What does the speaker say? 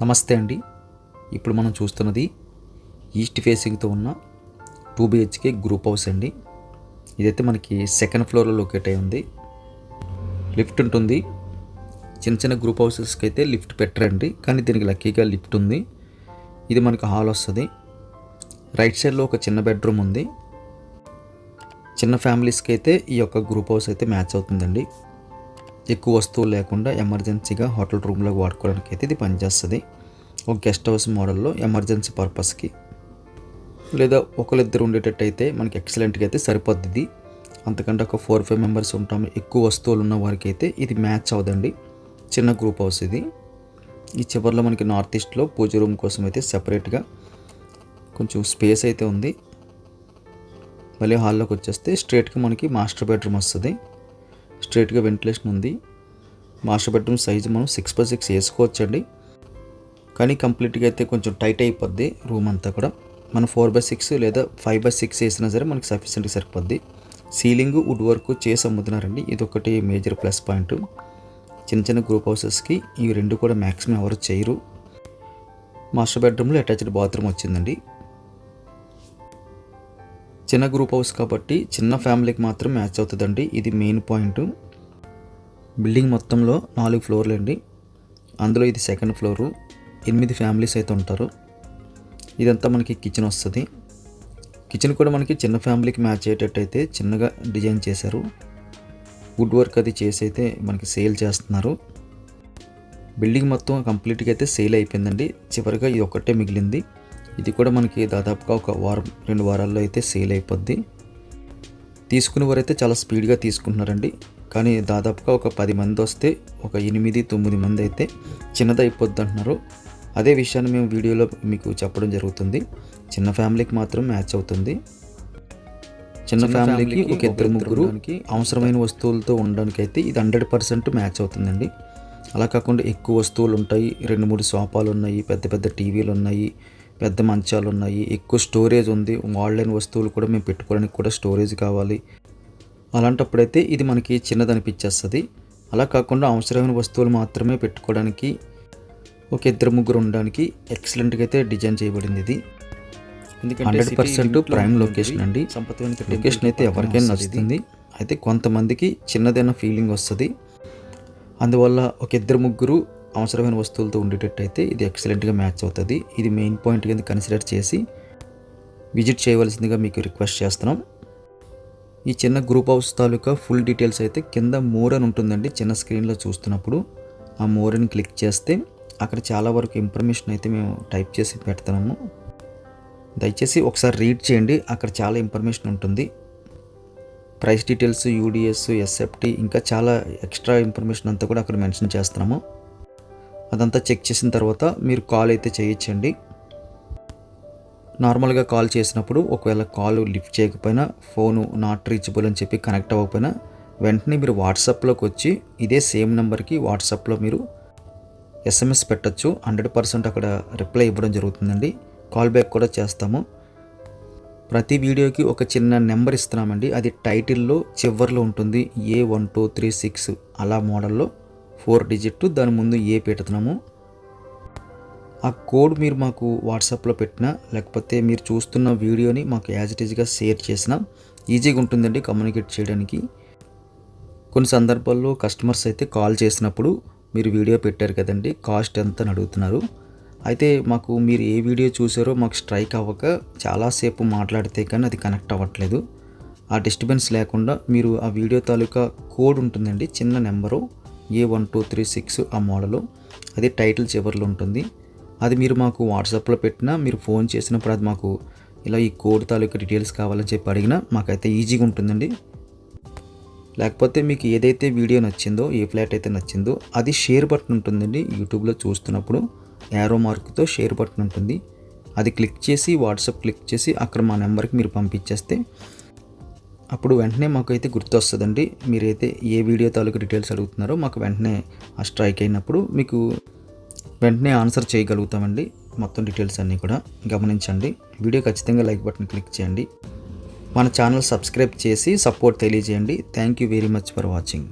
నమస్తే అండి. ఇప్పుడు మనం చూస్తున్నది ఈస్ట్ ఫేసింగ్తో ఉన్న 2 BHK గ్రూప్ హౌస్ అండి. ఇదైతే మనకి సెకండ్ ఫ్లోర్లో లొకేట్ అయి ఉంది. లిఫ్ట్ ఉంటుంది. చిన్న చిన్న గ్రూప్ హౌసెస్కి అయితే లిఫ్ట్ పెట్టరండి, కానీ దీనికి లక్కీగా లిఫ్ట్ ఉంది. ఇది మనకు హాల్ వస్తుంది. రైట్ సైడ్లో ఒక చిన్న బెడ్రూమ్ ఉంది. చిన్న ఫ్యామిలీస్కి అయితే ఈ యొక్క గ్రూప్ హౌస్ అయితే మ్యాచ్ అవుతుందండి. ఎక్కువ వస్తువులు లేకుండా ఎమర్జెన్సీగా హోటల్ రూమ్లో వాడుకోవడానికి అయితే ఇది పనిచేస్తుంది. ఒక గెస్ట్ హౌస్ మోడల్లో ఎమర్జెన్సీ పర్పస్కి, లేదా ఒకరిద్దరు ఉండేటట్టు అయితే మనకి ఎక్సలెంట్గా అయితే సరిపోద్ది ఇది. అంతకంటే ఒక 4-5 మెంబర్స్ ఉంటాము, ఎక్కువ వస్తువులు ఉన్న వారికి అయితే ఇది మ్యాచ్ అవ్వదండి. చిన్న గ్రూప్ హౌస్ ఇది. ఈ చివరిలో మనకి నార్త్ ఈస్ట్లో పూజ రూమ్ కోసం అయితే సెపరేట్గా కొంచెం స్పేస్ అయితే ఉంది. మళ్ళీ హాల్లోకి వచ్చేస్తే స్ట్రేట్గా మనకి మాస్టర్ బెడ్రూమ్ వస్తుంది. స్ట్రేట్గా వెంటిలేషన్ ఉంది. మాస్టర్ బెడ్రూమ్ సైజు మనం 6x6 వేసుకోవచ్చండి, కానీ కంప్లీట్గా అయితే కొంచెం టైట్ అయిపోద్ది రూమ్ అంతా కూడా. మనం 4x6 లేదా 5x6 వేసినా సరే మనకి సఫిషియెంట్గా సరిపోద్ది. సీలింగ్ వుడ్ వర్క్ చేసి అమ్ముతున్నారండి, ఇది ఒకటి మేజర్ ప్లస్ పాయింట్. చిన్న చిన్న గ్రూప్ హౌసెస్కి ఇవి రెండు కూడా మ్యాక్సిమం ఎవరు చేయరు. మాస్టర్ బెడ్రూమ్లో అటాచ్డ్ బాత్రూమ్ వచ్చిందండి. చిన్న గ్రూప్ హౌస్ కాబట్టి చిన్న ఫ్యామిలీకి మాత్రం మ్యాచ్ అవుతుందండి, ఇది మెయిన్ పాయింట్. బిల్డింగ్ మొత్తంలో 4 ఫ్లోర్లు అండి. అందులో ఇది సెకండ్ ఫ్లోరు. 8 ఫ్యామిలీస్ అయితే ఉంటారు. ఇదంతా మనకి కిచెన్ వస్తుంది. కిచెన్ కూడా మనకి చిన్న ఫ్యామిలీకి మ్యాచ్ అయ్యేటట్టు అయితే చిన్నగా డిజైన్ చేశారు. వుడ్ వర్క్ అది చేసి అయితే మనకి సేల్ చేస్తున్నారు. బిల్డింగ్ మొత్తం కంప్లీట్గా అయితే సేల్ అయిపోయిందండి. చివరిగా ఇది ఒక్కటే మిగిలింది. ఇది కూడా మనకి దాదాపుగా ఒక వారం 2 వారాల్లో అయితే సేల్ అయిపోద్ది. తీసుకునే వారైతే చాలా స్పీడ్గా తీసుకుంటున్నారండి, కానీ దాదాపుగా ఒక 10 మంది వస్తే ఒక 8-9 మంది అయితే చిన్నది అయిపోద్ది అంటున్నారు. అదే విషయాన్ని మేము వీడియోలో మీకు చెప్పడం జరుగుతుంది. చిన్న ఫ్యామిలీకి మాత్రం మ్యాచ్ అవుతుంది. చిన్న ఫ్యామిలీకి ఒక 2-3 అవసరమైన వస్తువులతో ఉండడానికి అయితే ఇది 100% మ్యాచ్ అవుతుందండి. అలా కాకుండా ఎక్కువ వస్తువులు ఉంటాయి, 2-3 సోఫాలు ఉన్నాయి, పెద్ద పెద్ద టీవీలు ఉన్నాయి, పెద్ద మంచాలు ఉన్నాయి, ఎక్కువ స్టోరేజ్ ఉంది, ఆన్లైన్ వస్తువులు కూడా మేము పెట్టుకోవడానికి కూడా స్టోరేజ్ కావాలి. అలాంటప్పుడైతే ఇది మనకి చిన్నది అనిపించేస్తుంది. అలా కాకుండా అవసరమైన వస్తువులు మాత్రమే పెట్టుకోవడానికి, ఒక 2-3 ఉండడానికి ఎక్సలెంట్గా అయితే డిజైన్ చేయబడింది ఇది. ఎందుకంటే 100% ప్రైమ్ లొకేషన్ అండి. లొకేషన్ అయితే ఎవరికైనా నచ్చుతుంది. అయితే కొంతమందికి చిన్నదైన ఫీలింగ్ వస్తుంది. అందువల్ల ఒక 2-3 అవసరమైన వస్తువులతో ఉండేటట్టు అయితే ఇది ఎక్సలెంట్గా మ్యాచ్ అవుతుంది. ఇది మెయిన్ పాయింట్ కింద కన్సిడర్ చేసి విజిట్ చేయవలసిందిగా మీకు రిక్వెస్ట్ చేస్తున్నాం. ఈ చిన్న గ్రూప్ హౌస్ తాలూకా ఫుల్ డీటెయిల్స్ అయితే కింద మోర్ అని ఉంటుందండి. చిన్న స్క్రీన్లో చూస్తున్నప్పుడు ఆ మోర్ అని క్లిక్ చేస్తే అక్కడ చాలా వరకు ఇన్ఫర్మేషన్ అయితే మేము టైప్ చేసి పెడతాము. దయచేసి ఒకసారి రీడ్ చేయండి, అక్కడ చాలా ఇన్ఫర్మేషన్ ఉంటుంది. ప్రైస్ డీటెయిల్స్, UDS, SFT ఇంకా చాలా ఎక్స్ట్రా ఇన్ఫర్మేషన్ అంతా కూడా అక్కడ మెన్షన్ చేస్తున్నాము. అదంతా చెక్ చేసిన తర్వాత మీరు కాల్ అయితే చేయొచ్చండి. నార్మల్గా కాల్ చేసినప్పుడు ఒకవేళ కాల్ లిఫ్ట్ చేయకపోయినా, ఫోను నాట్ రీచబుల్ అని చెప్పి కనెక్ట్ అవ్వకపోయినా వెంటనే మీరు వాట్సాప్లోకి వచ్చి ఇదే సేమ్ నెంబర్కి వాట్సాప్లో మీరు SMS పెట్టచ్చు. 100% అక్కడ రిప్లై ఇవ్వడం జరుగుతుందండి. కాల్ బ్యాక్ కూడా చేస్తాము. ప్రతి వీడియోకి ఒక చిన్న నెంబర్ ఇస్తున్నామండి, అది టైటిల్లో చివర్లో ఉంటుంది. A1236 అలా మోడల్లో 4 డిజిట్, దాని ముందు ఏ పెడుతున్నాము. ఆ కోడ్ మీరు మాకు వాట్సాప్లో పెట్టినా, లేకపోతే మీరు చూస్తున్న వీడియోని మాకు యాజ్ ఇట్ ఈజ్గా షేర్ చేసినా ఈజీగా ఉంటుందండి కమ్యూనికేట్ చేయడానికి. కొన్ని సందర్భాల్లో కస్టమర్స్ అయితే కాల్ చేసినప్పుడు మీరు వీడియో పెట్టారు కదండి, కాస్ట్ ఎంత అని అడుగుతున్నారు. అయితే మాకు మీరు ఏ వీడియో చూసారో మాకు స్ట్రైక్ అవ్వక చాలాసేపు మాట్లాడితే కానీ అది కనెక్ట్ అవ్వట్లేదు. ఆ డిస్టర్బెన్స్ లేకుండా మీరు ఆ వీడియో తాలూకా కోడ్ ఉంటుందండి, చిన్న నెంబరు A1236 ఆ మోడలు, అది టైటిల్ చివర్లో ఉంటుంది. అది మీరు మాకు వాట్సాప్లో పెట్టినా, మీరు ఫోన్ చేసినప్పుడు అది మాకు ఇలా ఈ కోడ్ తాలూకా డీటెయిల్స్ కావాలని చెప్పి అడిగినా మాకైతే ఈజీగా ఉంటుందండి. లేకపోతే మీకు ఏదైతే వీడియో నచ్చిందో, ఏ ఫ్లాట్ అయితే నచ్చిందో అది షేర్ బటన్ ఉంటుందండి. యూట్యూబ్లో చూస్తున్నప్పుడు యారో మార్క్తో షేర్ బటన్ ఉంటుంది, అది క్లిక్ చేసి వాట్సాప్ క్లిక్ చేసి అక్కడ మా నెంబర్కి మీరు పంపించేస్తే అప్పుడు వెంటనే మాకు అయితే గుర్తొస్తుందండి. మీరైతే ఏ వీడియో తాలూకు డీటెయిల్స్ అడుగుతున్నారో మాకు వెంటనే ఆ స్ట్రైక్ అయినప్పుడు మీకు వెంటనే ఆన్సర్ చేయగలుగుతామండి. మొత్తం డీటెయిల్స్ అన్నీ కూడా గమనించండి. వీడియో ఖచ్చితంగా లైక్ బటన్ క్లిక్ చేయండి. మన ఛానల్ సబ్స్క్రైబ్ చేసి సపోర్ట్ తెలియజేయండి. Thank you very much for watching.